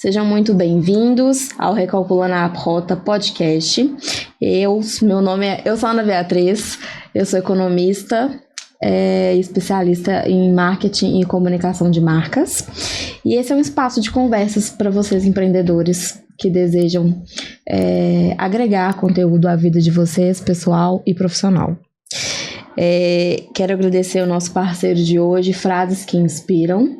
Sejam muito bem-vindos ao Recalculando a Rota Podcast. Eu sou Ana Beatriz, eu sou economista, especialista em marketing e comunicação de marcas. E esse é um espaço de conversas para vocês empreendedores que desejam agregar conteúdo à vida de vocês, pessoal e profissional. Quero agradecer ao nosso parceiro de hoje, Frases que Inspiram.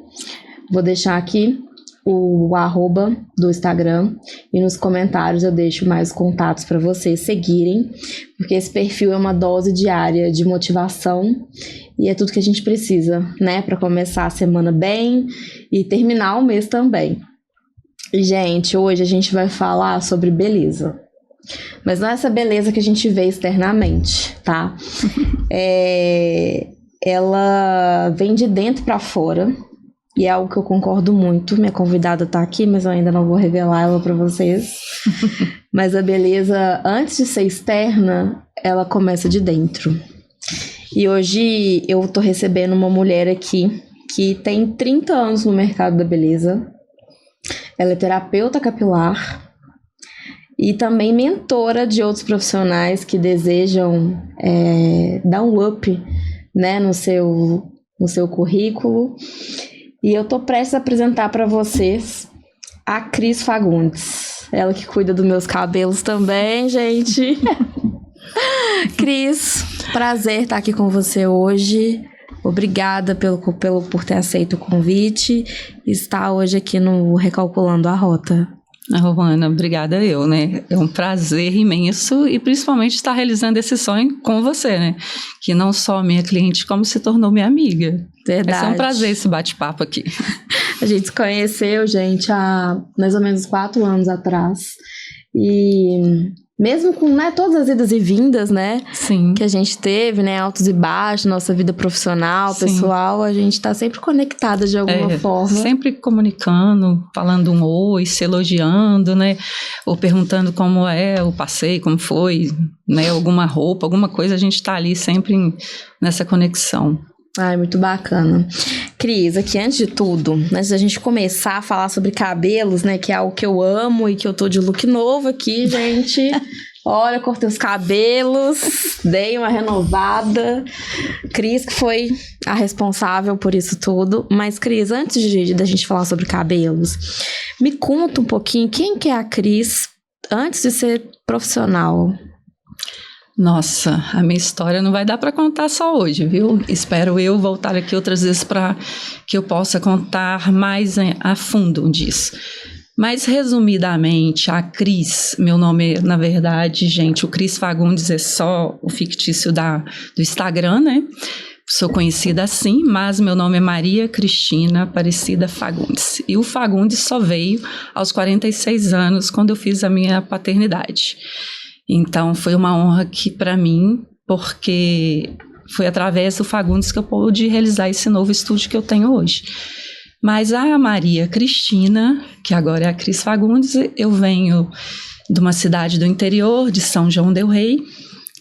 Vou deixar aqui o arroba do Instagram e nos comentários eu deixo mais contatos para vocês seguirem, porque esse perfil é uma dose diária de motivação e é tudo que a gente precisa, né, para começar a semana bem e terminar o mês também. E, gente, hoje a gente vai falar sobre beleza. Mas não é essa beleza que a gente vê externamente, tá? Ela vem de dentro para fora. E é algo que eu concordo muito. Minha convidada tá aqui, mas eu ainda não vou revelar ela para vocês. Mas a beleza, antes de ser externa, ela começa de dentro. E hoje eu tô recebendo uma mulher aqui que tem 30 anos no mercado da beleza. Ela é terapeuta capilar e também mentora de outros profissionais que desejam dar um up, né, no seu currículo. E eu tô prestes a apresentar para vocês a Cris Fagundes. Ela que cuida dos meus cabelos também, gente. Cris, prazer estar aqui com você hoje. Obrigada por ter aceito o convite e estar hoje aqui no Recalculando a Rota. Ana, obrigada né? É um prazer imenso e principalmente estar realizando esse sonho com você, né? Que não só minha cliente, como se tornou minha amiga. Verdade. É um prazer esse bate-papo aqui. A gente se conheceu, gente, há mais ou menos 4 anos atrás. E mesmo com todas as idas e vindas, né? Sim. Que a gente teve, né? Altos e baixos, nossa vida profissional, Sim. pessoal, a gente tá sempre conectada de alguma forma. Sempre comunicando, falando um oi, se elogiando, né? Ou perguntando como é o passeio, como foi, né? Alguma roupa, alguma coisa, a gente tá ali sempre nessa conexão. Ai, muito bacana. Cris, aqui antes de tudo, antes da gente começar a falar sobre cabelos, né, que é algo que eu amo e que eu tô de look novo aqui, gente. Olha, cortei os cabelos, dei uma renovada. Cris que foi a responsável por isso tudo. Mas, Cris, antes da gente falar sobre cabelos, me conta um pouquinho quem que é a Cris antes de ser profissional. Nossa, a minha história não vai dar para contar só hoje, viu? Espero eu voltar aqui outras vezes para que eu possa contar mais a fundo disso. Mas, resumidamente, a Cris, meu nome, na verdade, gente, o Cris Fagundes é só o fictício do Instagram, né? Sou conhecida assim, mas meu nome é Maria Cristina Aparecida Fagundes. E o Fagundes só veio aos 46 anos, quando eu fiz a minha paternidade. Então, foi uma honra aqui para mim, porque foi através do Fagundes que eu pude realizar esse novo estúdio que eu tenho hoje. Mas a Maria Cristina, que agora é a Cris Fagundes, eu venho de uma cidade do interior, de São João del Rei,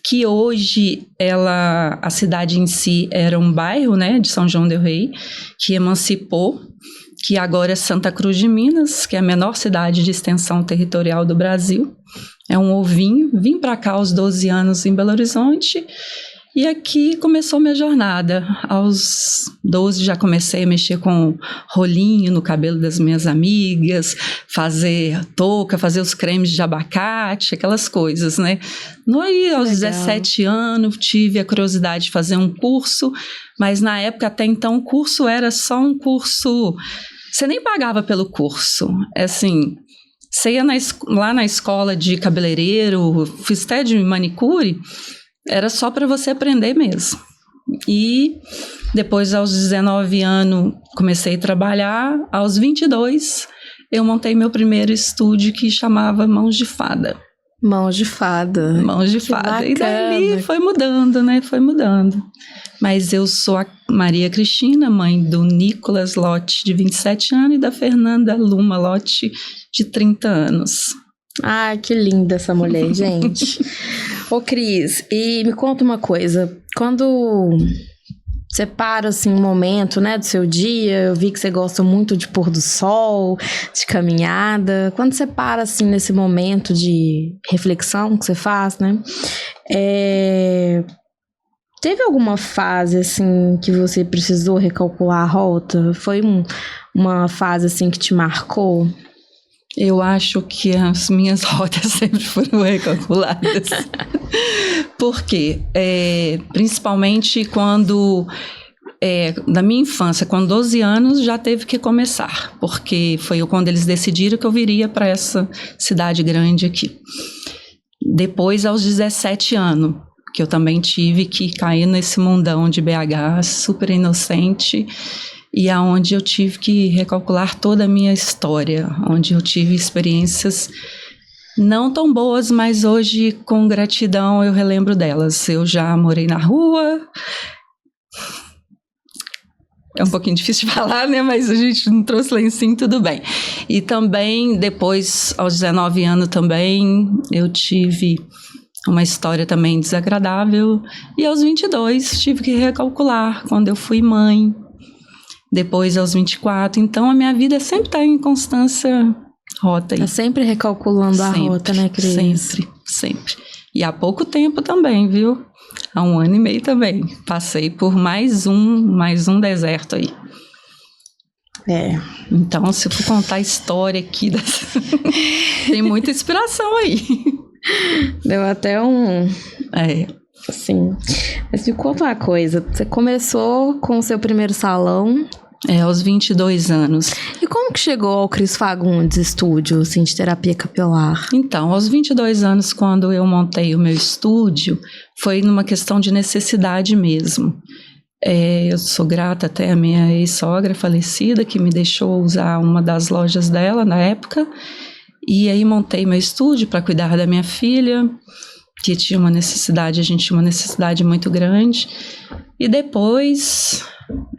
que hoje a cidade em si era um bairro, né, de São João del Rei, que emancipou, que agora é Santa Cruz de Minas, que é a menor cidade de extensão territorial do Brasil. É um ovinho, vim para cá aos 12 anos em Belo Horizonte e aqui começou minha jornada. Aos 12 já comecei a mexer com rolinho no cabelo das minhas amigas, fazer touca, fazer os cremes de abacate, aquelas coisas, né? Aí, aos 17 anos, tive a curiosidade de fazer um curso, mas na época até então o curso era só um curso, você nem pagava pelo curso, assim. Você ia lá na escola de cabeleireiro, fiz até de manicure, era só para você aprender mesmo. E depois, aos 19 anos, comecei a trabalhar. Aos 22, eu montei meu primeiro estúdio que chamava Mãos de Fada. Mãos de Fada. Mãos de Fada. E daí foi mudando, né? Foi mudando. Mas eu sou a Maria Cristina, mãe do Nicolas Lotti, de 27 anos, e da Fernanda Luma Lotti, de 30 anos. Ai, que linda essa mulher, gente. Ô, Cris, e me conta uma coisa. Quando separa, assim, um momento, né, do seu dia. Eu vi que você gosta muito de pôr do sol, de caminhada. Quando você para, assim, nesse momento de reflexão que você faz, né? Teve alguma fase, assim, que você precisou recalcular a rota? Foi uma fase, assim, que te marcou? Eu acho que as minhas rotas sempre foram recalculadas. Por quê? Principalmente quando, na minha infância, com 12 anos, já teve que começar. Porque foi quando eles decidiram que eu viria para essa cidade grande aqui. Depois, aos 17 anos, que eu também tive que cair nesse mundão de BH, super inocente, e aonde eu tive que recalcular toda a minha história, onde eu tive experiências não tão boas, mas hoje, com gratidão, eu relembro delas. Eu já morei na rua. É um pouquinho difícil de falar, né? Mas a gente não trouxe lencinho, tudo bem. E também, depois, aos 19 anos também, eu tive uma história também desagradável. E aos 22, tive que recalcular quando eu fui mãe. Depois, aos 24. Então, a minha vida sempre está em constância rota. Tá sempre recalculando a rota, né, Cris? Sempre. E há pouco tempo também, viu? Há 1 ano e meio também. Passei por mais um deserto aí. Então, se eu for contar a história aqui, tem muita inspiração aí. Deu até assim. Mas me conta uma coisa. Você começou com o seu primeiro salão... aos 22 anos. E como que chegou ao Cris Fagundes Estúdio, assim, de terapia capilar? Então, aos 22 anos, quando eu montei o meu estúdio, foi numa questão de necessidade mesmo. Eu sou grata até à minha ex-sogra falecida, que me deixou usar uma das lojas dela na época. E aí montei meu estúdio para cuidar da minha filha, que tinha uma necessidade, a gente tinha uma necessidade muito grande. E depois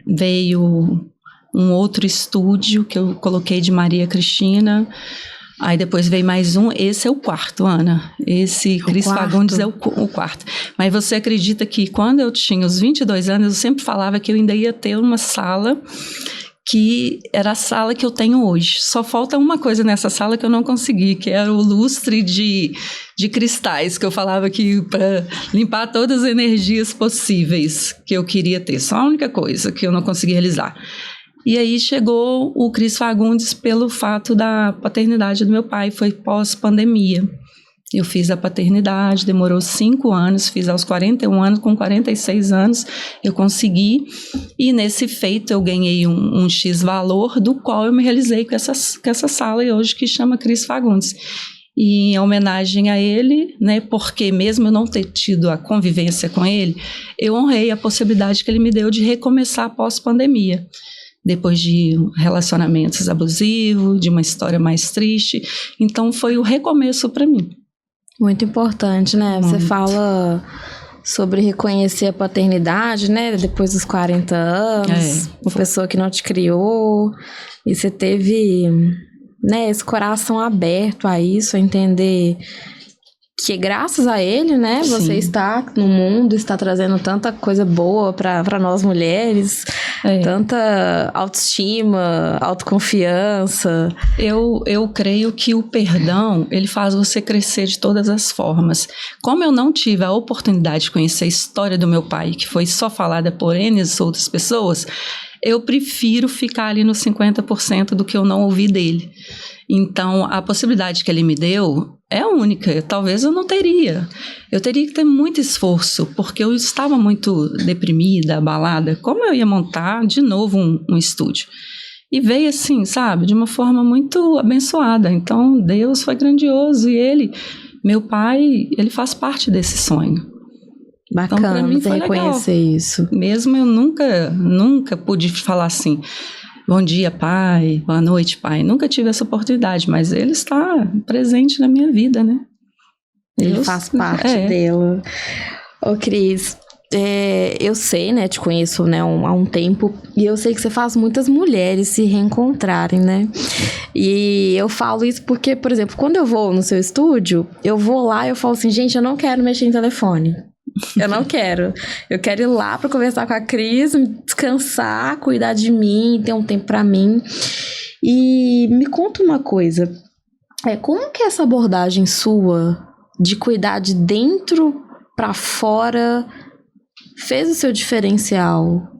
veio um outro estúdio que eu coloquei de Maria Cristina. Aí depois veio mais um. Esse é o quarto, Ana. Esse Cris Fagundes é o quarto. Mas você acredita que quando eu tinha os 22 anos, eu sempre falava que eu ainda ia ter uma sala que era a sala que eu tenho hoje. Só falta uma coisa nessa sala que eu não consegui, que era o lustre de cristais, que eu falava que para limpar todas as energias possíveis que eu queria ter. Só a única coisa que eu não consegui realizar. E aí chegou o Cris Fagundes pelo fato da paternidade do meu pai, foi pós-pandemia. Eu fiz a paternidade, demorou 5 anos, fiz aos 41 anos, com 46 anos eu consegui. E nesse feito eu ganhei um X valor, do qual eu me realizei com essa sala hoje que chama Cris Fagundes. E em homenagem a ele, né, porque mesmo eu não ter tido a convivência com ele, eu honrei a possibilidade que ele me deu de recomeçar pós-pandemia. Depois de relacionamentos abusivos, de uma história mais triste. Então, foi o recomeço para mim. Muito importante, né? Muito. Você fala sobre reconhecer a paternidade, né? Depois dos 40 anos, uma pessoa que não te criou. E você teve, né, esse coração aberto a isso, a entender que graças a ele, né, Sim. Você está no mundo, está trazendo tanta coisa boa para nós mulheres, tanta autoestima, autoconfiança. Eu creio que o perdão, ele faz você crescer de todas as formas. Como eu não tive a oportunidade de conhecer a história do meu pai, que foi só falada por N outras pessoas, eu prefiro ficar ali nos 50% do que eu não ouvi dele. Então, a possibilidade que ele me deu é única. Talvez eu não teria. Eu teria que ter muito esforço, porque eu estava muito deprimida, abalada. Como eu ia montar de novo um estúdio? E veio assim, sabe, de uma forma muito abençoada. Então, Deus foi grandioso. E ele, meu pai, ele faz parte desse sonho. Bacana, então, pra mim foi reconhecer legal. Isso. Mesmo eu nunca pude falar assim... Bom dia, pai. Boa noite, pai. Nunca tive essa oportunidade, mas ele está presente na minha vida, né? Ele faz parte dela. Ô, Cris, eu sei, né? Te conheço, né, há um tempo. E eu sei que você faz muitas mulheres se reencontrarem, né? E eu falo isso porque, por exemplo, quando eu vou no seu estúdio, eu vou lá e eu falo assim, gente, eu não quero mexer em telefone. Eu não quero. Eu quero ir lá pra conversar com a Cris, descansar, cuidar de mim, ter um tempo pra mim. E me conta uma coisa. Como que é essa abordagem sua de cuidar de dentro pra fora fez o seu diferencial?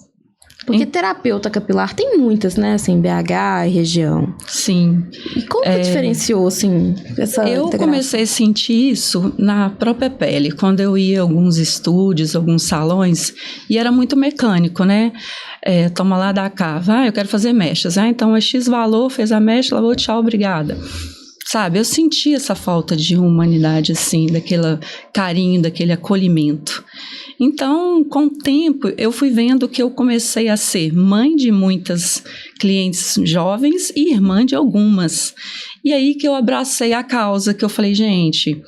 Porque terapeuta capilar tem muitas, né? Assim, BH e região. Sim. E como que diferenciou, assim, essa Eu integração? comecei a sentir isso na própria pele, quando eu ia a alguns estúdios, alguns salões, e era muito mecânico, né? Toma lá, dá cá. Eu quero fazer mechas. Então é X valor, fez a mecha, lavou, tchau, obrigada. Sabe, eu senti essa falta de humanidade, assim, daquele carinho, daquele acolhimento. Então, com o tempo, eu fui vendo que eu comecei a ser mãe de muitas clientes jovens e irmã de algumas. E aí que eu abracei a causa, que eu falei, gente,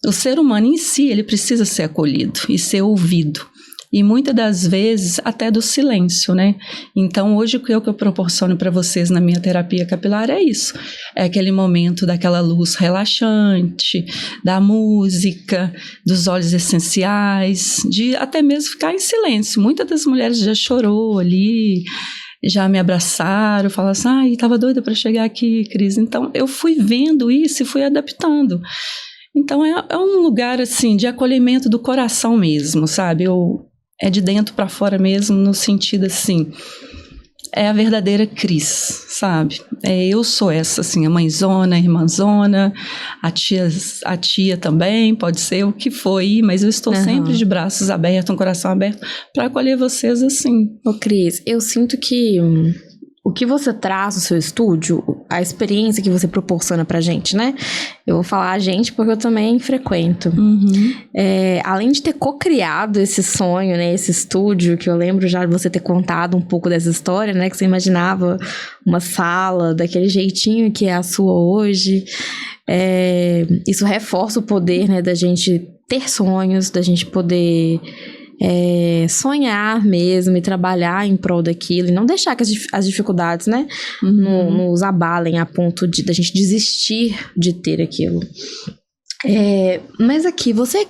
o ser humano em si, ele precisa ser acolhido e ser ouvido. E muitas das vezes até do silêncio, né? Então, hoje o que eu proporciono para vocês na minha terapia capilar é isso. É aquele momento daquela luz relaxante, da música, dos óleos essenciais, de até mesmo ficar em silêncio. Muitas das mulheres já chorou ali, já me abraçaram, falaram assim, estava doida para chegar aqui, Cris. Então, eu fui vendo isso e fui adaptando. Então, é um lugar, assim, de acolhimento do coração mesmo, sabe? É de dentro para fora mesmo, no sentido assim, é a verdadeira Cris, sabe? Eu sou essa, assim, a mãezona, a irmãzona, a tia também, pode ser o que foi, mas eu estou sempre de braços abertos, um coração aberto, para acolher vocês assim. Ô Cris, eu sinto que o que você traz no seu estúdio, a experiência que você proporciona pra gente, né? Eu vou falar a gente porque eu também frequento. Além de ter co-criado esse sonho, né? Esse estúdio, que eu lembro já de você ter contado um pouco dessa história, né? Que você imaginava uma sala daquele jeitinho que é a sua hoje. Isso reforça o poder, né? Da gente ter sonhos, da gente poder... sonhar mesmo e trabalhar em prol daquilo e não deixar que as dificuldades, né, nos abalem a ponto da gente desistir de ter aquilo. Mas aqui, você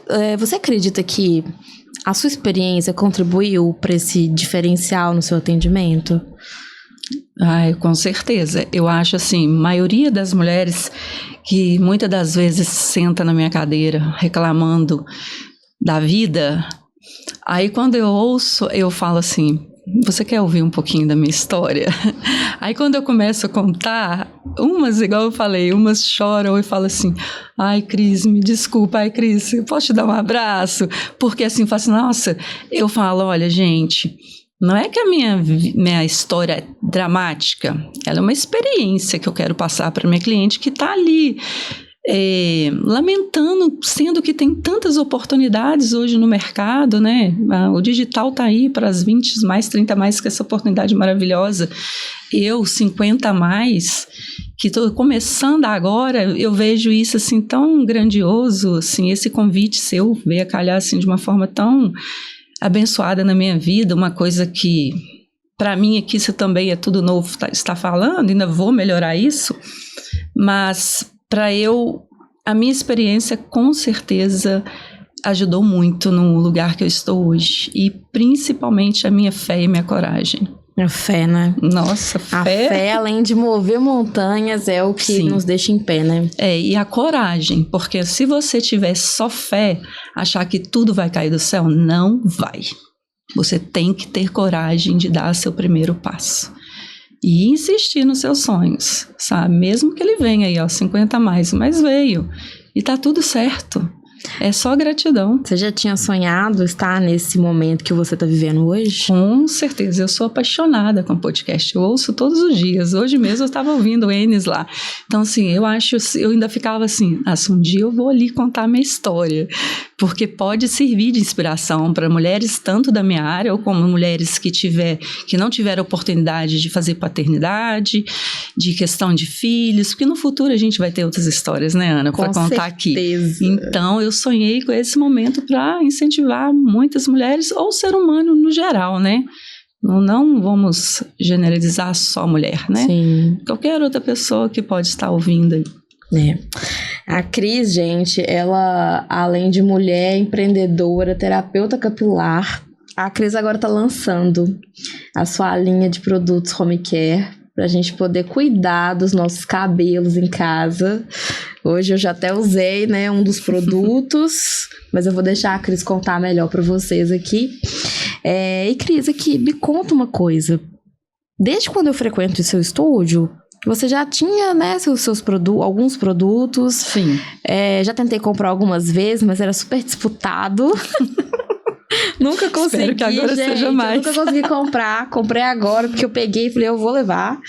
acredita que a sua experiência contribuiu para esse diferencial no seu atendimento? Com certeza. Eu acho assim, a maioria das mulheres que muitas das vezes senta na minha cadeira reclamando da vida... Aí quando eu ouço, eu falo assim, você quer ouvir um pouquinho da minha história? Aí quando eu começo a contar, umas, igual eu falei, umas choram e falam assim, ai Cris, me desculpa, ai Cris, eu posso te dar um abraço? Porque assim, nossa, eu falo, olha gente, não é que a minha história é dramática, ela é uma experiência que eu quero passar para minha cliente que está ali, lamentando, sendo que tem tantas oportunidades hoje no mercado, né? O digital tá aí para as 20 mais, 30 mais, que essa oportunidade maravilhosa. Eu, 50 mais, que estou começando agora, eu vejo isso assim tão grandioso, assim, esse convite seu veio a calhar assim de uma forma tão abençoada na minha vida, uma coisa que para mim aqui isso também é tudo novo, está falando, ainda vou melhorar isso, mas a minha experiência com certeza ajudou muito no lugar que eu estou hoje. E principalmente a minha fé e minha coragem. A fé, né? Nossa, fé... A fé, além de mover montanhas, é o que Sim. nos deixa em pé, né? E a coragem. Porque se você tiver só fé, achar que tudo vai cair do céu, não vai. Você tem que ter coragem de dar seu primeiro passo. E insistir nos seus sonhos, sabe? Mesmo que ele venha aí, 50 mais, mas veio. E tá tudo certo. É só gratidão. Você já tinha sonhado estar nesse momento que você tá vivendo hoje? Com certeza. Eu sou apaixonada com podcast. Eu ouço todos os dias. Hoje mesmo eu estava ouvindo o Enes lá. Então, assim, eu ainda ficava assim, um dia eu vou ali contar a minha história. Porque pode servir de inspiração para mulheres tanto da minha área ou como mulheres que não tiveram oportunidade de fazer paternidade, de questão de filhos, porque no futuro a gente vai ter outras histórias, né, Ana, para contar aqui. Então, eu sonhei com esse momento para incentivar muitas mulheres ou o ser humano no geral, né? Não vamos generalizar só a mulher, né? Sim. Qualquer outra pessoa que pode estar ouvindo aí. A Cris, gente, ela, além de mulher, empreendedora, terapeuta capilar, a Cris agora tá lançando a sua linha de produtos home care pra gente poder cuidar dos nossos cabelos em casa. Hoje eu já até usei, né, um dos produtos, mas eu vou deixar a Cris contar melhor pra vocês aqui. E Cris, aqui, me conta uma coisa. Desde quando eu frequento o seu estúdio, você já tinha, né, alguns produtos. Sim. Já tentei comprar algumas vezes, mas era super disputado. Nunca consegui, espero que agora gente, seja mais. nunca consegui comprar. Comprei agora, porque eu peguei e falei, eu vou levar.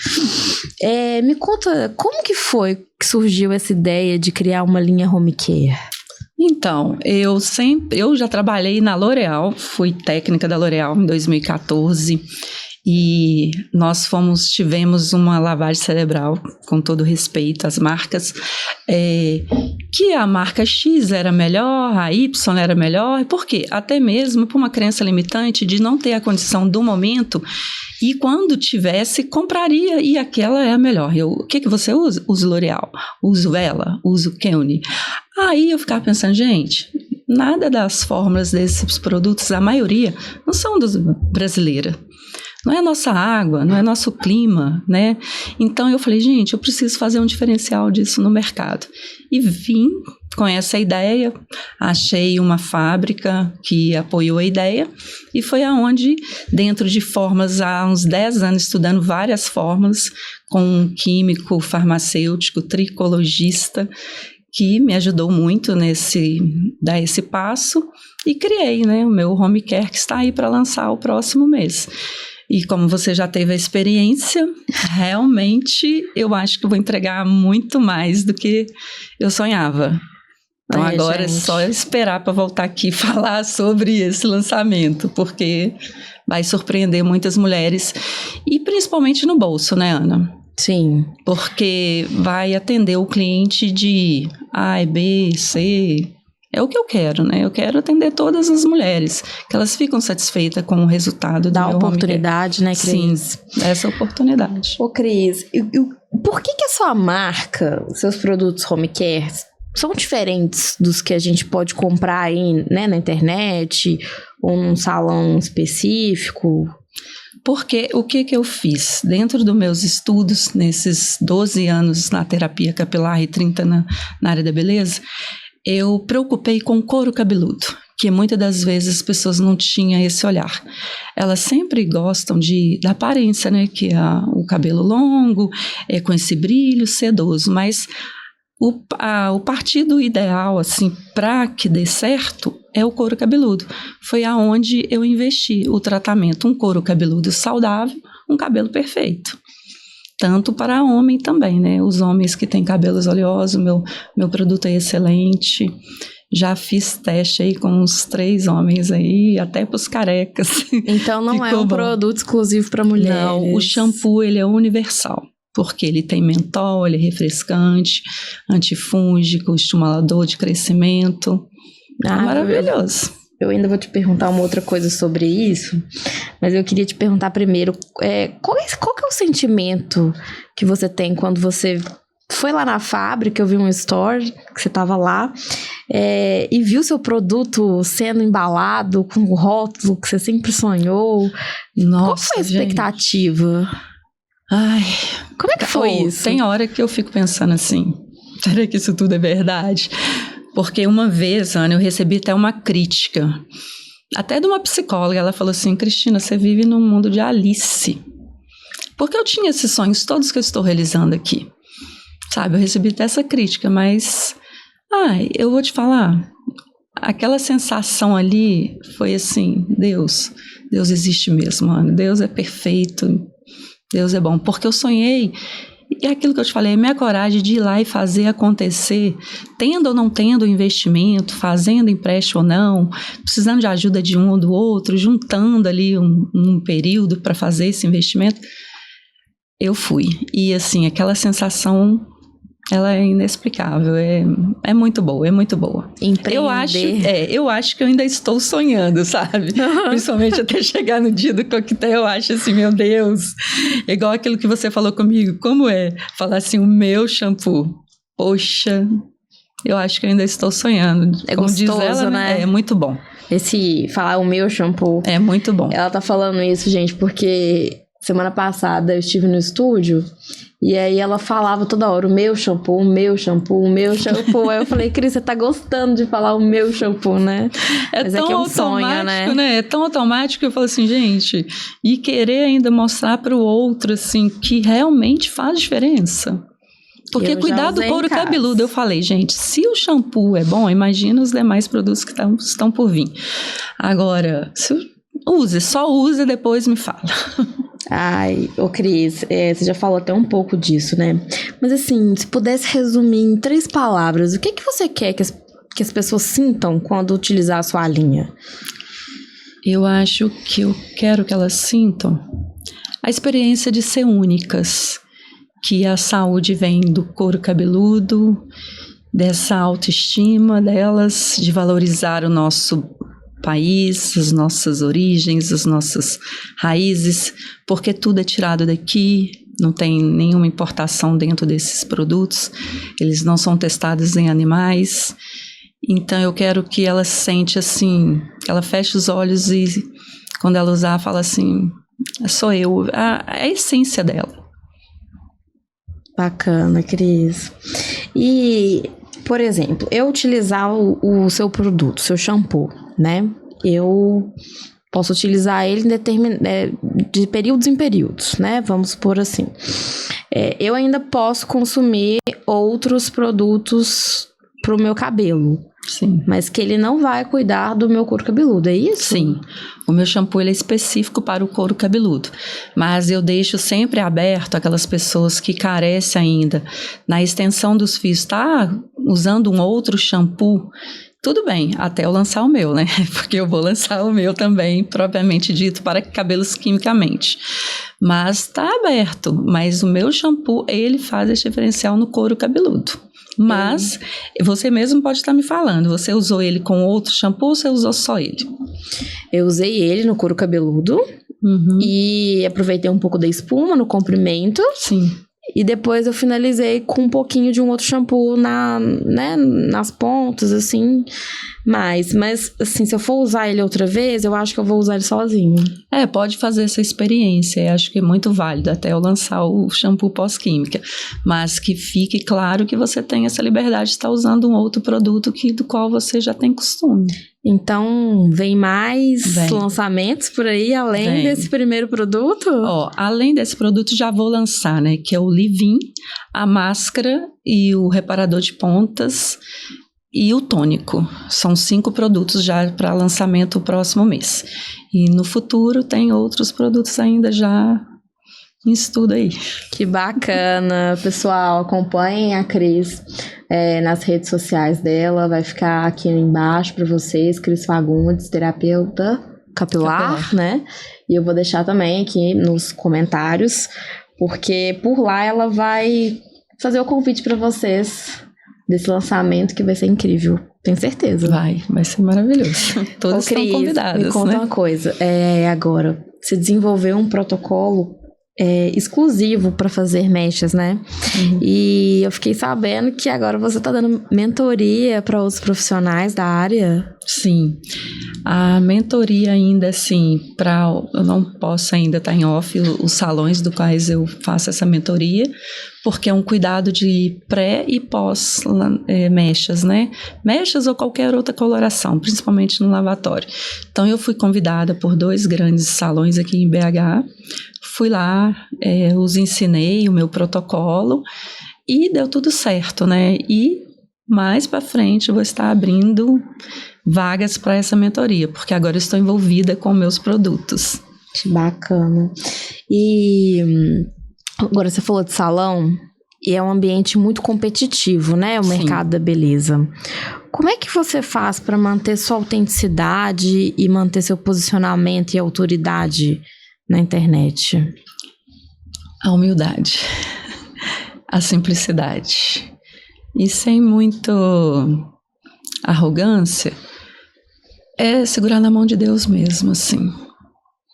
Me conta, como que foi que surgiu essa ideia de criar uma linha home care? Então, eu já trabalhei na L'Oréal, fui técnica da L'Oréal em 2014. E nós tivemos uma lavagem cerebral, com todo respeito às marcas, que a marca X era melhor, a Y era melhor. Por quê? Até mesmo por uma crença limitante de não ter a condição do momento, e quando tivesse, compraria, e aquela é a melhor. O que você usa? Uso L'Oréal, uso ela, uso Keune. Aí eu ficava pensando, gente, nada das fórmulas desses produtos, a maioria, não são brasileiras. Não é nossa água, não é nosso clima, né? Então eu falei, gente, eu preciso fazer um diferencial disso no mercado. E vim com essa ideia, achei uma fábrica que apoiou a ideia, e foi aonde, dentro de fórmulas, há uns 10 anos estudando várias fórmulas, com um químico, farmacêutico, tricologista, que me ajudou muito dar esse passo, e criei, né, o meu home care, que está aí para lançar o próximo mês. E como você já teve a experiência, realmente eu acho que eu vou entregar muito mais do que eu sonhava. Então agora gente, é só esperar para voltar aqui e falar sobre esse lançamento, porque vai surpreender muitas mulheres, e principalmente no bolso, né, Ana? Sim. Porque vai atender o cliente de A, B, C. É o que eu quero, né? Eu quero atender todas as mulheres, que elas ficam satisfeitas com o resultado do meu home care. Dá oportunidade, né, Cris? Sim, essa oportunidade. Ô, Cris, por que a sua marca, seus produtos home care, são diferentes dos que a gente pode comprar aí, né, na internet, ou num salão específico? Porque o que eu fiz? Dentro dos meus estudos, nesses 12 anos na terapia capilar e 30 na área da beleza, eu preocupei com o couro cabeludo, que muitas das vezes as pessoas não tinham esse olhar. Elas sempre gostam da aparência, né? Que é o cabelo longo, com esse brilho sedoso, mas o partido ideal, assim, para que dê certo, é o couro cabeludo. Foi aonde eu investi o tratamento, um couro cabeludo saudável, um cabelo perfeito. Tanto para homem também, né? Os homens que têm cabelos oleosos, meu produto é excelente. Já fiz teste aí com uns 3 homens aí, até para os carecas. Então não é um produto exclusivo para mulheres. Não, o shampoo ele é universal, porque ele tem mentol, ele é refrescante, antifúngico, estimulador de crescimento. É maravilhoso. Eu ainda vou te perguntar uma outra coisa sobre isso, mas eu queria te perguntar primeiro, qual que é o sentimento que você tem quando você foi lá na fábrica, eu vi um story, que você estava lá, e viu seu produto sendo embalado com o rótulo que você sempre sonhou? Nossa, qual foi a expectativa? Ai, como é que foi isso? Tem hora que eu fico pensando assim, será que isso tudo é verdade? Porque uma vez, Ana, eu recebi até uma crítica, até de uma psicóloga. Ela falou assim, Cristina, você vive num mundo de Alice. Porque eu tinha esses sonhos todos que eu estou realizando aqui. Sabe, eu recebi até essa crítica, mas... eu vou te falar, aquela sensação ali foi assim, Deus existe mesmo, Ana. Deus é perfeito, Deus é bom. Porque eu sonhei... E aquilo que eu te falei, minha coragem de ir lá e fazer acontecer, tendo ou não tendo investimento, fazendo empréstimo ou não, precisando de ajuda de um ou do outro, juntando ali um período para fazer esse investimento, eu fui. E assim, aquela sensação, ela é inexplicável, é muito boa, é muito boa. Empreender. Eu acho que eu ainda estou sonhando, sabe? Principalmente até chegar no dia do coquetel, eu acho assim, meu Deus, igual aquilo que você falou comigo, como é falar assim, o meu shampoo, poxa, Eu acho que eu ainda estou sonhando. É como gostoso, diz ela, né? É muito bom. Falar o meu shampoo. É muito bom. Ela tá falando isso, gente, porque semana passada eu estive no estúdio e aí ela falava toda hora, o meu shampoo, o meu shampoo, o meu shampoo. Aí eu falei, Cris, você tá gostando de falar o meu shampoo, né? Mas tão é um sonho, né? É tão automático que eu falo assim, gente, e querer ainda mostrar para o outro, assim, que realmente faz diferença. Porque cuidar do couro cabeludo, eu falei, gente, se o shampoo é bom, imagina os demais produtos que estão por vir. Agora, só use e depois me fala. Ai, ô Cris, você já falou até um pouco disso, né? Mas assim, se pudesse resumir em 3 palavras, o que você quer que as pessoas sintam quando utilizar a sua linha? Eu acho que eu quero que elas sintam a experiência de ser únicas. Que a saúde vem do couro cabeludo, dessa autoestima delas, de valorizar o nosso país, as nossas origens, as nossas raízes, porque tudo é tirado daqui, não tem nenhuma importação dentro desses produtos, eles não são testados em animais. Então eu quero que ela sente assim, que ela feche os olhos e quando ela usar, fala assim, sou eu, a essência dela. Bacana, Cris. E, por exemplo, eu utilizar o seu produto, seu shampoo, né? Eu posso utilizar ele de períodos em períodos, né? Vamos supor assim. Eu ainda posso consumir outros produtos pro meu cabelo. Sim. Mas que ele não vai cuidar do meu couro cabeludo, é isso? Sim. O meu shampoo ele é específico para o couro cabeludo. Mas eu deixo sempre aberto aquelas pessoas que carecem ainda na extensão dos fios. Tá usando um outro shampoo? Tudo bem, até eu lançar o meu, né? Porque eu vou lançar o meu também, propriamente dito, para cabelos quimicamente. Mas tá aberto. Mas o meu shampoo, ele faz esse diferencial no couro cabeludo. Mas você mesmo pode estar me falando, você usou ele com outro shampoo ou você usou só ele? Eu usei ele no couro cabeludo e aproveitei um pouco da espuma no comprimento. Sim. E depois eu finalizei com um pouquinho de um outro shampoo nas pontas, assim. Mas, assim, se eu for usar ele outra vez, eu acho que eu vou usar ele sozinho. Pode fazer essa experiência. Eu acho que é muito válido até eu lançar o shampoo pós-química. Mas que fique claro que você tem essa liberdade de estar usando um outro produto do qual você já tem costume. Então, vem mais lançamentos por aí, além desse primeiro produto? Além desse produto, já vou lançar, né? Que é o leave-in, a máscara e o reparador de pontas e o tônico. São 5 produtos já para lançamento o próximo mês. E no futuro tem outros produtos ainda já em estudo aí. Que bacana. Pessoal, acompanhem a Cris nas redes sociais dela. Vai ficar aqui embaixo para vocês. Cris Fagundes, terapeuta capilar, né? E eu vou deixar também aqui nos comentários, porque por lá ela vai fazer o convite para vocês desse lançamento que vai ser incrível. Tenho certeza. Vai ser maravilhoso. Todos estão convidados, me conta uma coisa. Agora, você desenvolveu um protocolo exclusivo para fazer mechas, né? E eu fiquei sabendo que agora você está dando mentoria para outros profissionais da área. Sim. A mentoria ainda, assim, eu não posso ainda estar em off os salões do quais eu faço essa mentoria, porque é um cuidado de pré e pós mechas, né? Mechas ou qualquer outra coloração, principalmente no lavatório. Então, eu fui convidada por 2 grandes salões aqui em BH. Fui lá, os ensinei o meu protocolo e deu tudo certo, né? E mais para frente eu vou estar abrindo vagas para essa mentoria, porque agora eu estou envolvida com meus produtos. Que bacana. E agora você falou de salão e é um ambiente muito competitivo, né? O mercado da beleza. Como é que você faz para manter sua autenticidade e manter seu posicionamento e autoridade na internet? A humildade, a simplicidade e sem muito arrogância, é segurar na mão de Deus mesmo, assim,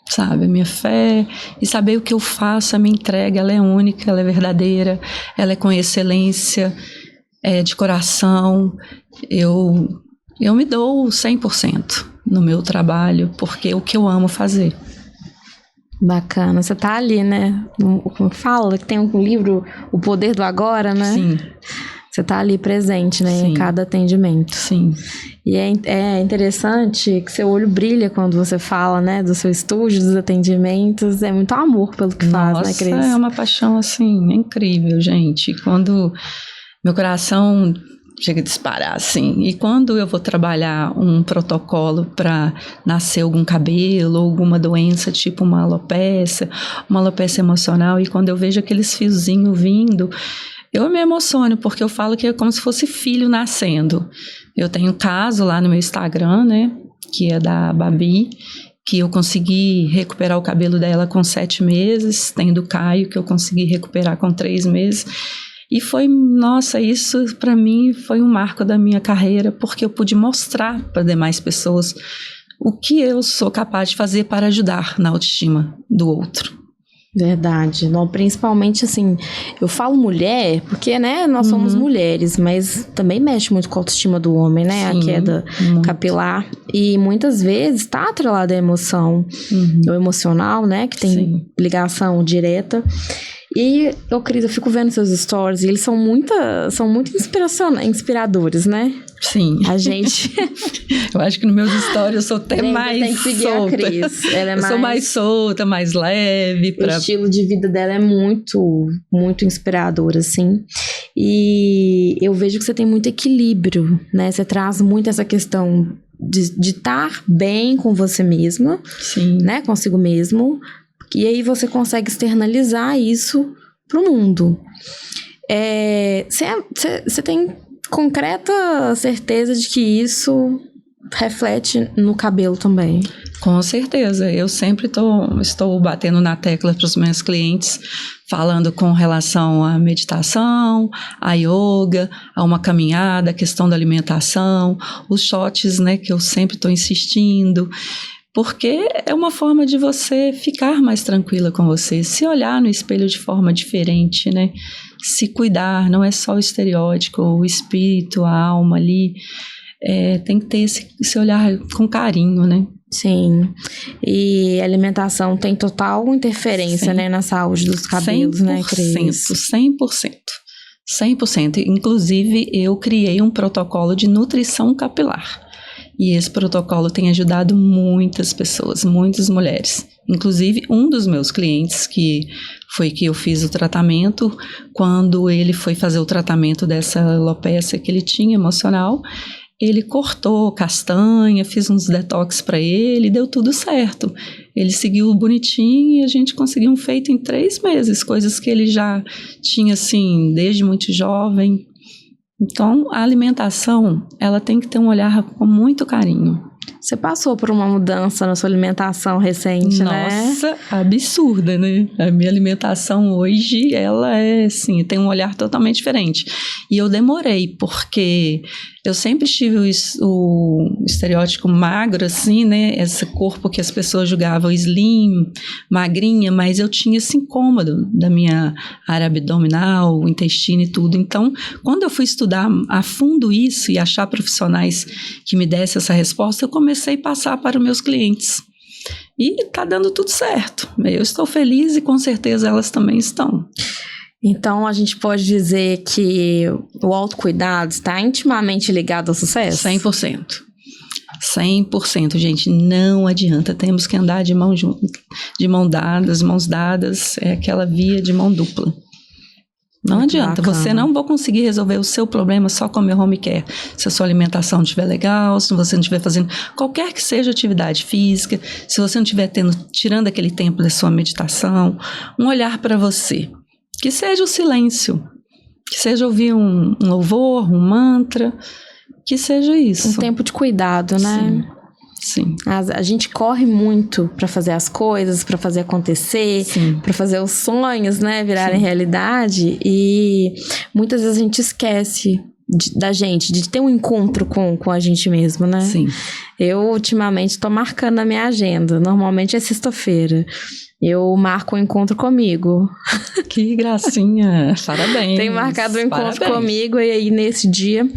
sabe? A minha fé e saber o que eu faço, a minha entrega, ela é única, ela é verdadeira, ela é com excelência de coração. Eu me dou 100% no meu trabalho, porque é o que eu amo fazer. Bacana, você tá ali, né? Como fala, que tem um livro, O Poder do Agora, né? Sim. Você tá ali presente, né? Sim. Em cada atendimento. Sim. E é interessante que seu olho brilha quando você fala, né? Do seu estúdio, dos atendimentos. É muito amor pelo que faz, né, Cris? É uma paixão, assim, incrível, gente. Quando meu coração chega a disparar, assim. E quando eu vou trabalhar um protocolo para nascer algum cabelo, alguma doença, tipo uma alopecia emocional, e quando eu vejo aqueles fiozinhos vindo, eu me emociono, porque eu falo que é como se fosse filho nascendo. Eu tenho um caso lá no meu Instagram, né, que é da Babi, que eu consegui recuperar o cabelo dela com 7 meses, tem do Caio, que eu consegui recuperar com 3 meses, e foi, nossa, isso para mim foi um marco da minha carreira, porque eu pude mostrar para demais pessoas o que eu sou capaz de fazer para ajudar na autoestima do outro. Verdade, não, principalmente assim, eu falo mulher, porque, né, nós somos mulheres, mas também mexe muito com a autoestima do homem, né, Sim, a queda capilar, e muitas vezes tá atrelada à emoção, o emocional, né, que tem ligação direta. E, Cris, eu fico vendo seus stories e eles são muito inspiradores, né? Sim. A gente... Eu acho que nos meus stories eu sou até mais tem que seguir solta. A Cris. Ela é sou mais solta, mais leve. O estilo de vida dela é muito, muito inspirador, assim. E eu vejo que você tem muito equilíbrio, né? Você traz muito essa questão de estar bem com você mesma, Sim. Né? Consigo mesmo. E aí você consegue externalizar isso pro mundo. Você tem concreta certeza de que isso reflete no cabelo também? Com certeza. Eu sempre estou batendo na tecla para os meus clientes, falando com relação à meditação, à yoga, a uma caminhada, a questão da alimentação, os shots, né, que eu sempre estou insistindo. Porque é uma forma de você ficar mais tranquila com você, se olhar no espelho de forma diferente, né? Se cuidar, não é só o estereótipo, o espírito, a alma ali. Tem que ter esse olhar com carinho, né? Sim. E a alimentação tem total interferência, né, na saúde dos cabelos, 100%, né, Cris? 100%. Inclusive, eu criei um protocolo de nutrição capilar. E esse protocolo tem ajudado muitas pessoas, muitas mulheres. Inclusive, um dos meus clientes, que foi que eu fiz o tratamento, quando ele foi fazer o tratamento dessa alopecia que ele tinha emocional, ele cortou castanha, fiz uns detox para ele, deu tudo certo. Ele seguiu bonitinho e a gente conseguiu um feito em 3 meses, coisas que ele já tinha, assim, desde muito jovem. Então, a alimentação, ela tem que ter um olhar com muito carinho. Você passou por uma mudança na sua alimentação recente, né? Nossa, absurda, né? A minha alimentação hoje, ela assim, tem um olhar totalmente diferente. E eu demorei, porque eu sempre tive o estereótipo magro, assim, né? Esse corpo que as pessoas julgavam slim, magrinha, mas eu tinha esse incômodo da minha área abdominal, o intestino e tudo. Então, quando eu fui estudar a fundo isso e achar profissionais que me dessem essa resposta, eu comecei a passar para os meus clientes. E está dando tudo certo. Eu estou feliz e com certeza elas também estão. Então, a gente pode dizer que o autocuidado está intimamente ligado ao sucesso? 100%. 100%, gente. Não adianta. Temos que andar de mão dadas, mãos dadas. É aquela via de mão dupla. Não adianta, você não vai conseguir resolver o seu problema só com o meu home care. Se a sua alimentação não estiver legal, se você não estiver fazendo qualquer que seja atividade física, se você não estiver tirando aquele tempo da sua meditação, um olhar para você. Que seja o silêncio, que seja ouvir um louvor, um mantra, que seja isso. Um tempo de cuidado, né? Sim. A gente corre muito para fazer as coisas, para fazer acontecer, para fazer os sonhos, né, virarem realidade, e muitas vezes a gente esquece da gente, de ter um encontro com a gente mesmo, né? Sim. Eu, ultimamente, tô marcando na minha agenda. Normalmente é sexta-feira. Eu marco um encontro comigo. Que gracinha. Parabéns. Tenho marcado um encontro comigo e aí, nesse dia,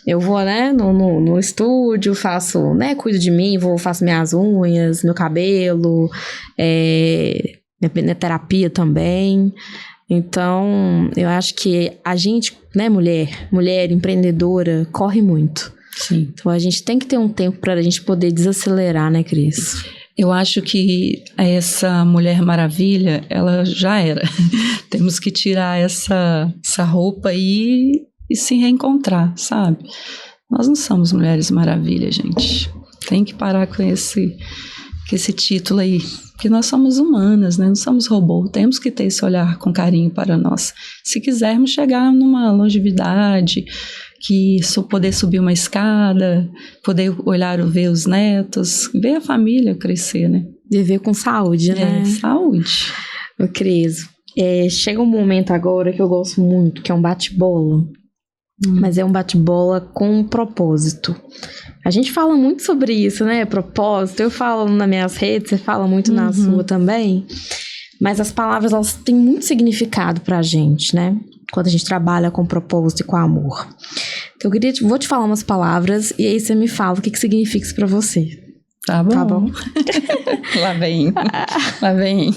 eu vou, né, no estúdio, faço, né, cuido de mim, faço minhas unhas, meu cabelo, minha terapia também. Então, eu acho que a gente, né, mulher empreendedora, corre muito. Sim. Então, a gente tem que ter um tempo para a gente poder desacelerar, né, Cris? Eu acho que essa Mulher Maravilha, ela já era. Temos que tirar essa roupa e se reencontrar, sabe? Nós não somos Mulheres Maravilha, gente. Tem que parar com esse título aí. Porque nós somos humanas, né? Não somos robô. Temos que ter esse olhar com carinho para nós. Se quisermos chegar numa longevidade, poder subir uma escada, poder ver os netos, ver a família crescer, né? Viver com saúde, né? Saúde. Ô, Cris, chega um momento agora que eu gosto muito, que é um bate-bola. Mas é um bate-bola com um propósito. A gente fala muito sobre isso, né? Propósito. Eu falo nas minhas redes, você fala muito na sua também. Mas as palavras, elas têm muito significado pra gente, né? Quando a gente trabalha com propósito e com amor. Então, vou te falar umas palavras e aí você me fala o que significa isso pra você. Tá bom. Tá bom? Lá vem. Lá vem.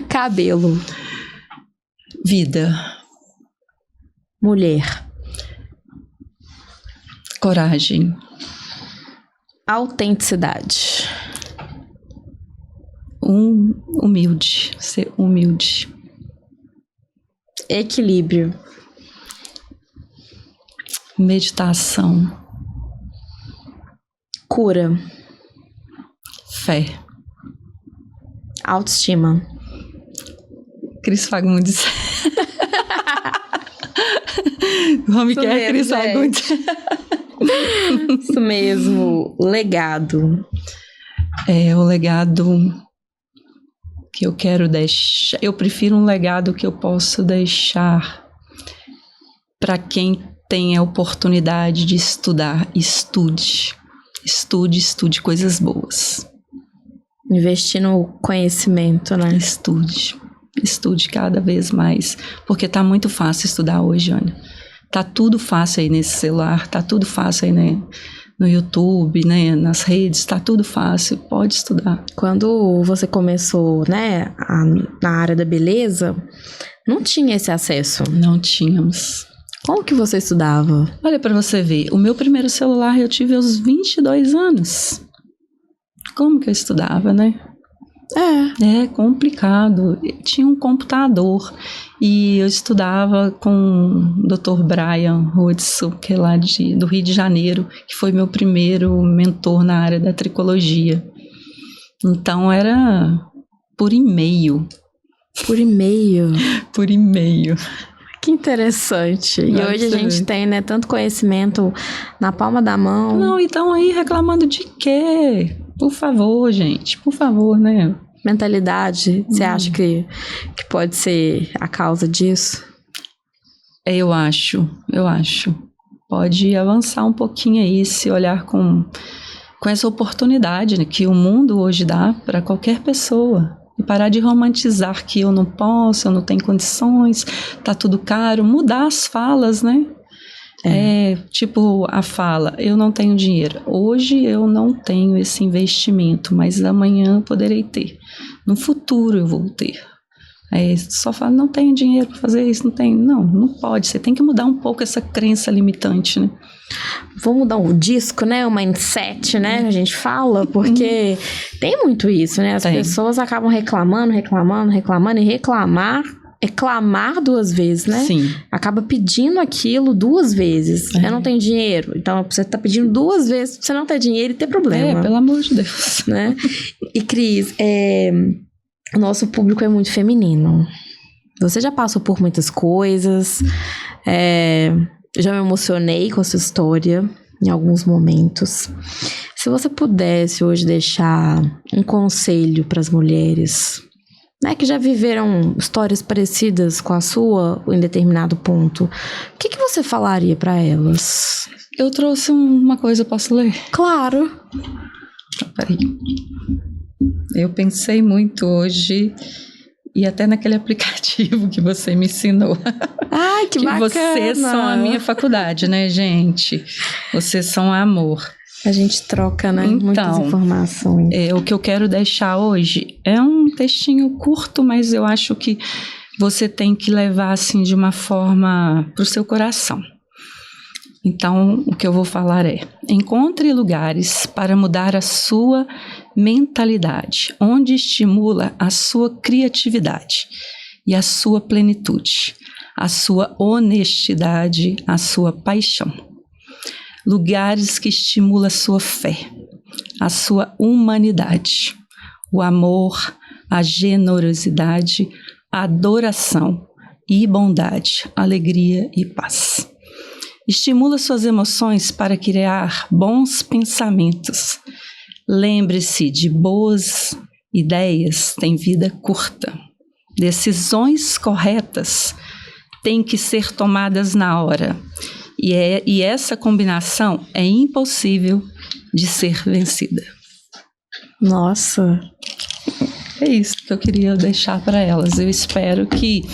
Cabelo. Vida. Mulher. Coragem. Autenticidade. Humilde. Ser humilde. Equilíbrio. Meditação. Cura. Fé. Autoestima. Cris Fagundes. O homem que é Cris Fagundes. Isso mesmo. Legado. O legado que eu quero deixar. Eu prefiro um legado que eu posso deixar para quem tem a oportunidade de estudar. Estude coisas boas. Investir no conhecimento, né? Estude cada vez mais, porque tá muito fácil estudar hoje, olha. Tá tudo fácil aí nesse celular, tá tudo fácil aí, né? No YouTube, né? Nas redes, tá tudo fácil, pode estudar. Quando você começou, né, na área da beleza, não tinha esse acesso. Não tínhamos. Como que você estudava? Olha pra você ver, o meu primeiro celular eu tive aos 22 anos. Como que eu estudava, né? É complicado. Tinha um computador e eu estudava com o Dr. Brian Hudson, que é lá do Rio de Janeiro, que foi meu primeiro mentor na área da tricologia. Então era por e-mail. Por e-mail? Por e-mail. Que interessante. E hoje a gente tem, né, tanto conhecimento na palma da mão. Não, então aí reclamando de quê? Por favor, gente, por favor, né? Mentalidade, você acha que pode ser a causa disso? Eu acho. Pode avançar um pouquinho aí, se olhar com essa oportunidade, né, que o mundo hoje dá para qualquer pessoa. E parar de romantizar que eu não posso, eu não tenho condições, tá tudo caro. Mudar as falas, né? Tipo a fala, eu não tenho dinheiro. Hoje eu não tenho esse investimento, mas amanhã eu poderei ter. No futuro eu vou ter. Só fala, não tenho dinheiro para fazer isso, não tenho. Não pode. Você tem que mudar um pouco essa crença limitante, né? Vou mudar o disco, né? O mindset, né? A gente fala, porque tem muito isso, né? As pessoas acabam reclamando e reclamar duas vezes, né? Sim. Acaba pedindo aquilo duas vezes. Eu não tenho dinheiro. Então, você tá pedindo duas vezes pra você não ter dinheiro e ter problema. Pelo amor de Deus. Né? E, Cris, o nosso público é muito feminino. Você já passou por muitas coisas. Já me emocionei com a sua história em alguns momentos. Se você pudesse hoje deixar um conselho para as mulheres, né, que já viveram histórias parecidas com a sua em determinado ponto, o que você falaria para elas? Eu trouxe uma coisa, posso ler? Claro. Peraí. Eu pensei muito hoje, e até naquele aplicativo que você me ensinou. Ai, que bacana! Vocês são a minha faculdade, né, gente? Vocês são amor. A gente troca, né? Então, muitas informações. O que eu quero deixar hoje é um textinho curto, mas eu acho que você tem que levar assim de uma forma para o seu coração. Então, o que eu vou falar é: encontre lugares para mudar a sua mentalidade, onde estimula a sua criatividade e a sua plenitude, a sua honestidade, a sua paixão. Lugares que estimulam a sua fé, a sua humanidade, o amor, a generosidade, a adoração e bondade, alegria e paz. Estimula suas emoções para criar bons pensamentos. Lembre-se de boas ideias têm vida curta. Decisões corretas têm que ser tomadas na hora. E essa combinação é impossível de ser vencida. Nossa! É isso que eu queria deixar para elas. Eu espero que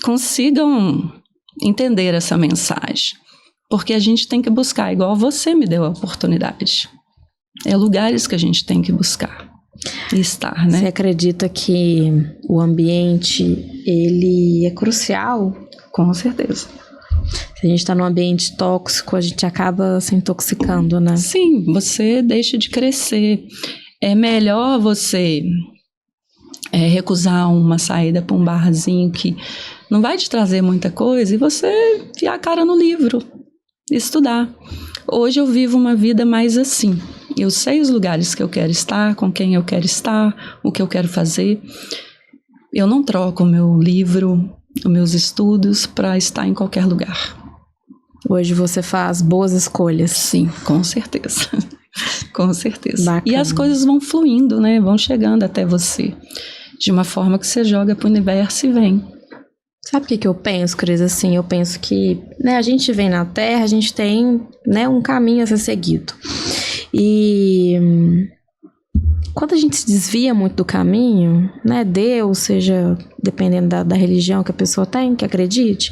consigam entender essa mensagem. Porque a gente tem que buscar, igual você me deu a oportunidade. É lugares que a gente tem que buscar e estar, né? Você acredita que o ambiente, ele é crucial? Com certeza. Se a gente está num ambiente tóxico, a gente acaba se intoxicando, né? Sim, você deixa de crescer. É melhor você recusar uma saída para um barzinho que não vai te trazer muita coisa e você enfiar a cara no livro, estudar. Hoje eu vivo uma vida mais assim. Eu sei os lugares que eu quero estar, com quem eu quero estar, o que eu quero fazer. Eu não troco o meu livro, os meus estudos para estar em qualquer lugar. Hoje você faz boas escolhas. Sim, com certeza. Com certeza. Bacana. E as coisas vão fluindo, né? Vão chegando até você. De uma forma que você joga para o universo e vem. Sabe o que eu penso, Cris? Assim, eu penso que, né, a gente vem na Terra, a gente tem, né, um caminho a ser seguido. E quando a gente se desvia muito do caminho, né, Deus, seja dependendo da religião que a pessoa tem, que acredite,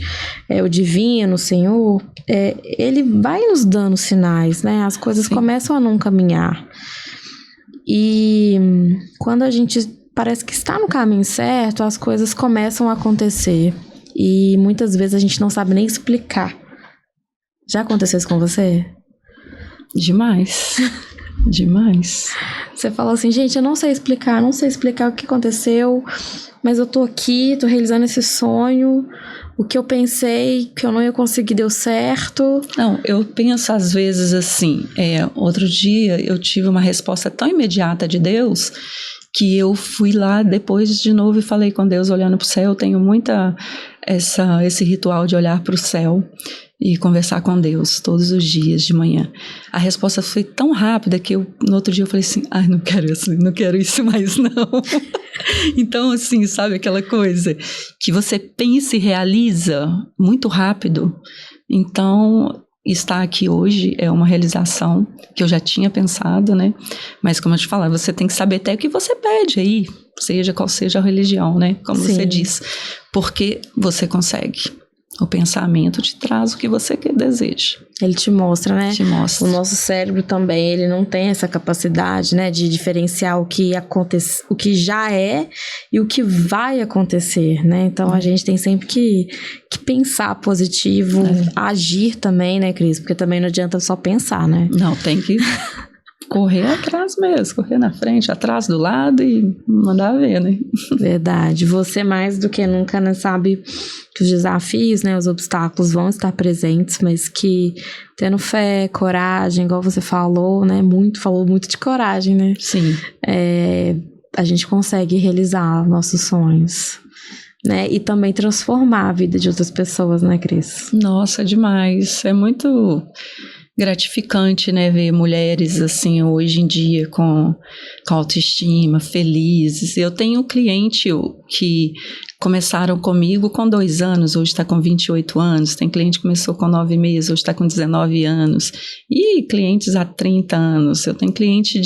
o divino, o Senhor, ele vai nos dando sinais, né? As coisas Sim. começam a não caminhar. E quando a gente parece que está no caminho certo, as coisas começam a acontecer. E muitas vezes a gente não sabe nem explicar. Já aconteceu isso com você? Demais. Demais. Você fala assim, gente, eu não sei explicar o que aconteceu, mas eu tô aqui, tô realizando esse sonho, o que eu pensei que eu não ia conseguir deu certo. Não, eu penso às vezes assim, outro dia eu tive uma resposta tão imediata de Deus que eu fui lá depois de novo e falei com Deus olhando para o céu. Eu tenho muita esse ritual de olhar para o céu e conversar com Deus todos os dias de manhã. A resposta foi tão rápida que no outro dia eu falei assim, não quero isso mais não. Então assim, sabe aquela coisa que você pensa e realiza muito rápido. Então estar aqui hoje é uma realização que eu já tinha pensado, né? Mas como eu te falava, você tem que saber até o que você pede aí, seja qual seja a religião, né? Como Sim. Você diz. Porque você consegue. O pensamento te traz o que você deseja. Ele te mostra, né? Te mostra. O nosso cérebro também, ele não tem essa capacidade, né, de diferenciar o que acontece, o que já é e o que vai acontecer, né? Então a gente tem sempre que pensar positivo, agir também, né, Cris? Porque também não adianta só pensar, né? Não, tem que correr atrás mesmo, correr na frente, atrás, do lado e mandar ver, né? Verdade. Você mais do que nunca, né, sabe que os desafios, né, os obstáculos vão estar presentes, mas que tendo fé, coragem, igual você falou, né, falou muito de coragem, né? Sim. A gente consegue realizar nossos sonhos, né? E também transformar a vida de outras pessoas, né, Cris? Nossa, demais. É muito gratificante, né, ver mulheres assim hoje em dia com autoestima, felizes. Eu tenho cliente que começaram comigo com 2 anos, hoje está com 28 anos. Tem cliente que começou com 9 meses, hoje está com 19 anos. E clientes há 30 anos. Eu tenho cliente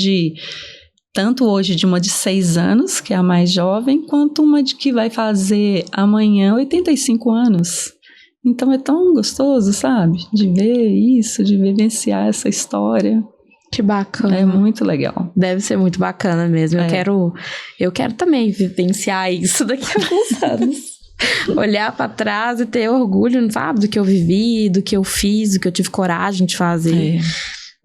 tanto hoje de uma de 6 anos, que é a mais jovem, quanto uma de que vai fazer amanhã 85 anos. Então é tão gostoso, sabe? De ver isso, de vivenciar essa história. Que bacana. É muito legal. Deve ser muito bacana mesmo. Eu quero também vivenciar isso daqui a alguns anos. Olhar pra trás e ter orgulho, sabe? Do que eu vivi, do que eu fiz, do que eu tive coragem de fazer.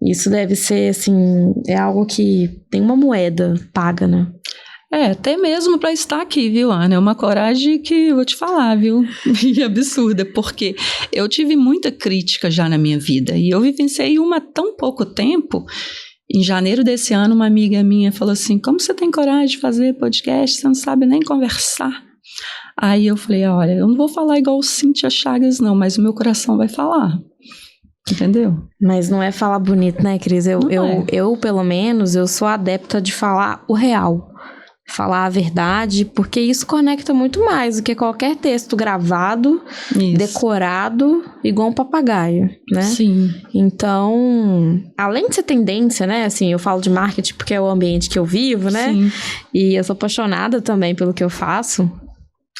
Isso deve ser, assim, é algo que tem uma moeda paga, né? Até mesmo para estar aqui, viu, Ana? É uma coragem que vou te falar, viu? E absurda, porque eu tive muita crítica já na minha vida e eu vivenciei uma há tão pouco tempo. Em janeiro desse ano, uma amiga minha falou assim: como você tem coragem de fazer podcast? Você não sabe nem conversar. Aí eu falei: olha, eu não vou falar igual Cíntia Chagas, não, mas o meu coração vai falar. Entendeu? Mas não é falar bonito, né, Cris? Eu, pelo menos, eu sou adepta de falar o real. Falar a verdade, porque isso conecta muito mais do que qualquer texto gravado, decorado, igual um papagaio, né? Sim. Então, além de ser tendência, né? Assim, eu falo de marketing porque é o ambiente que eu vivo, né? Sim. E eu sou apaixonada também pelo que eu faço,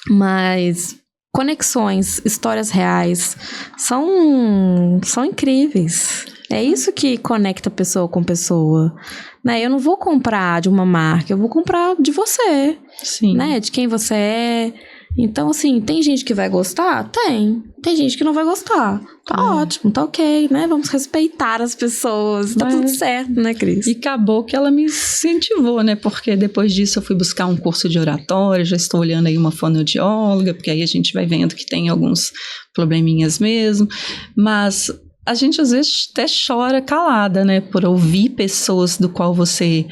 mas conexões, histórias reais são incríveis. É isso que conecta pessoa com pessoa, né? Eu não vou comprar de uma marca, eu vou comprar de você, Sim. Né? De quem você é. Então, assim, tem gente que vai gostar? Tem gente que não vai gostar. Tá ótimo, tá ok, né? Vamos respeitar as pessoas, tá tudo certo, né, Cris? E acabou que ela me incentivou, né? Porque depois disso eu fui buscar um curso de oratória, já estou olhando aí uma fonoaudióloga, porque aí a gente vai vendo que tem alguns probleminhas mesmo, mas a gente às vezes até chora calada, né? Por ouvir pessoas do qual você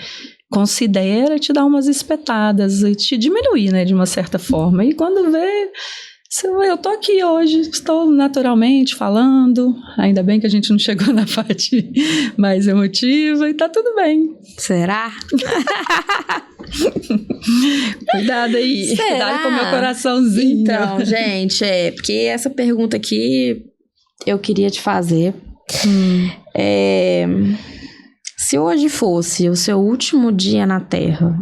considera te dar umas espetadas e te diminuir, né? De uma certa forma. E quando vê, eu tô aqui hoje, estou naturalmente falando. Ainda bem que a gente não chegou na parte mais emotiva e tá tudo bem. Será? Cuidado aí. Será? Cuidado com o meu coraçãozinho. Então, gente, porque essa pergunta aqui eu queria te fazer. Se hoje fosse o seu último dia na Terra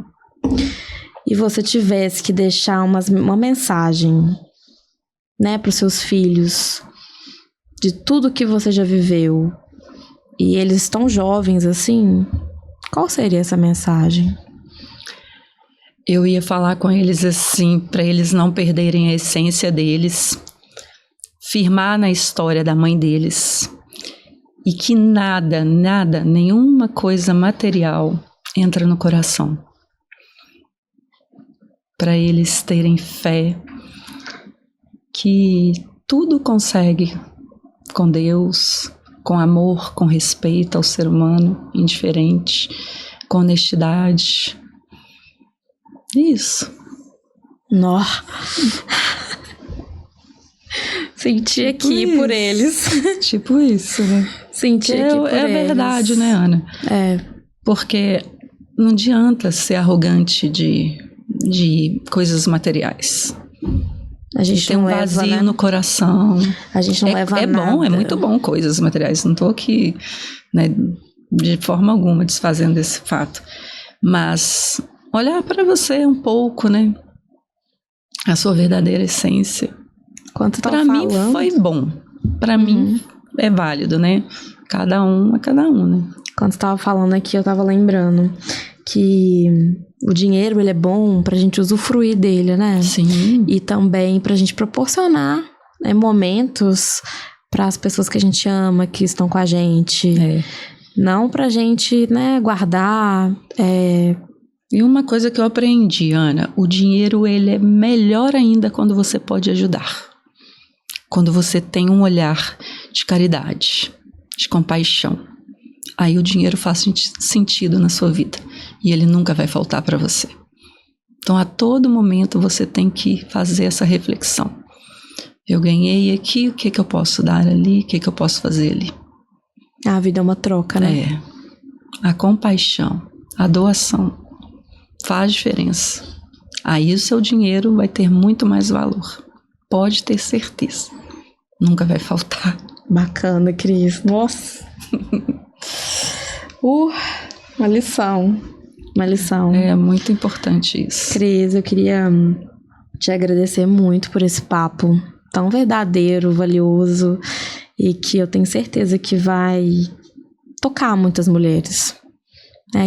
e você tivesse que deixar uma mensagem, né, para os seus filhos de tudo que você já viveu e eles estão jovens assim, qual seria essa mensagem? Eu ia falar com eles assim, para eles não perderem a essência deles, firmar na história da mãe deles e que nada, nenhuma coisa material entra no coração. Para eles terem fé que tudo consegue com Deus, com amor, com respeito ao ser humano indiferente, com honestidade. Isso. Nó. Senti tipo aqui isso. Por eles. Tipo isso, né? Senti aqui por eles. É verdade, né, Ana? Porque não adianta ser arrogante de coisas materiais. A gente tem um vazio, né, no coração. A gente não leva nada. É bom, é muito bom coisas materiais. Não estou aqui, né, de forma alguma desfazendo esse fato. Mas olhar para você um pouco, né? A sua verdadeira essência. Para mim foi bom. Para mim é válido, né? Cada um é cada um, né? Quando você estava falando aqui, eu estava lembrando que o dinheiro, ele é bom pra gente usufruir dele, né? Sim. E também pra gente proporcionar, né, momentos para as pessoas que a gente ama, que estão com a gente. Não pra gente, né, guardar. E uma coisa que eu aprendi, Ana, o dinheiro, ele é melhor ainda quando você pode ajudar. Quando você tem um olhar de caridade, de compaixão. Aí o dinheiro faz sentido na sua vida. E ele nunca vai faltar para você. Então, a todo momento, você tem que fazer essa reflexão. Eu ganhei aqui, o que eu posso dar ali? O que eu posso fazer ali? A vida é uma troca, né? A compaixão, a doação faz diferença. Aí o seu dinheiro vai ter muito mais valor. Pode ter certeza. Nunca vai faltar. Bacana, Cris. Nossa. Uma lição. Uma lição. É muito importante isso. Cris, eu queria te agradecer muito por esse papo tão verdadeiro, valioso, e que eu tenho certeza que vai tocar muitas mulheres.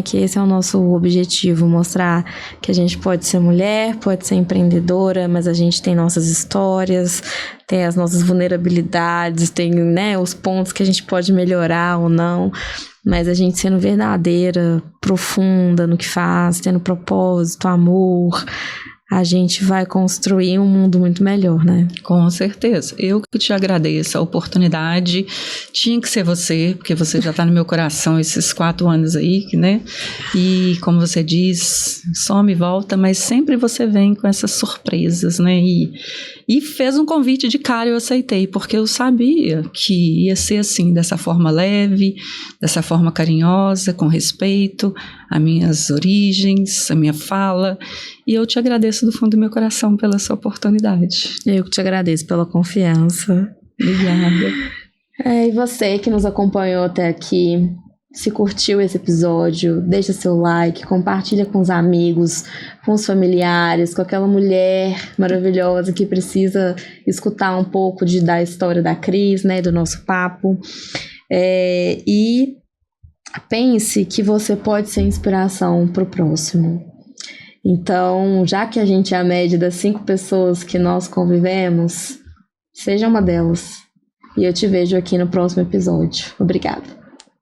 Que esse é o nosso objetivo, mostrar que a gente pode ser mulher, pode ser empreendedora, mas a gente tem nossas histórias, tem as nossas vulnerabilidades, tem, né, os pontos que a gente pode melhorar ou não, mas a gente sendo verdadeira, profunda no que faz, tendo propósito, amor, a gente vai construir um mundo muito melhor, né? Com certeza. Eu que te agradeço a oportunidade. Tinha que ser você, porque você já está no meu coração esses 4 anos aí, né? E como você diz, some e volta, mas sempre você vem com essas surpresas, né? E fez um convite de cara, eu aceitei, porque eu sabia que ia ser assim, dessa forma leve, dessa forma carinhosa, com respeito às minhas origens, à minha fala. E eu te agradeço do fundo do meu coração pela sua oportunidade. Eu que te agradeço pela confiança. Obrigada. E você que nos acompanhou até aqui, se curtiu esse episódio, deixa seu like, compartilha com os amigos, com os familiares, com aquela mulher maravilhosa que precisa escutar um pouco da história da Cris, né, do nosso papo. E pense que você pode ser inspiração para o próximo. Então, já que a gente é a média das 5 pessoas que nós convivemos, seja uma delas. E eu te vejo aqui no próximo episódio. Obrigada.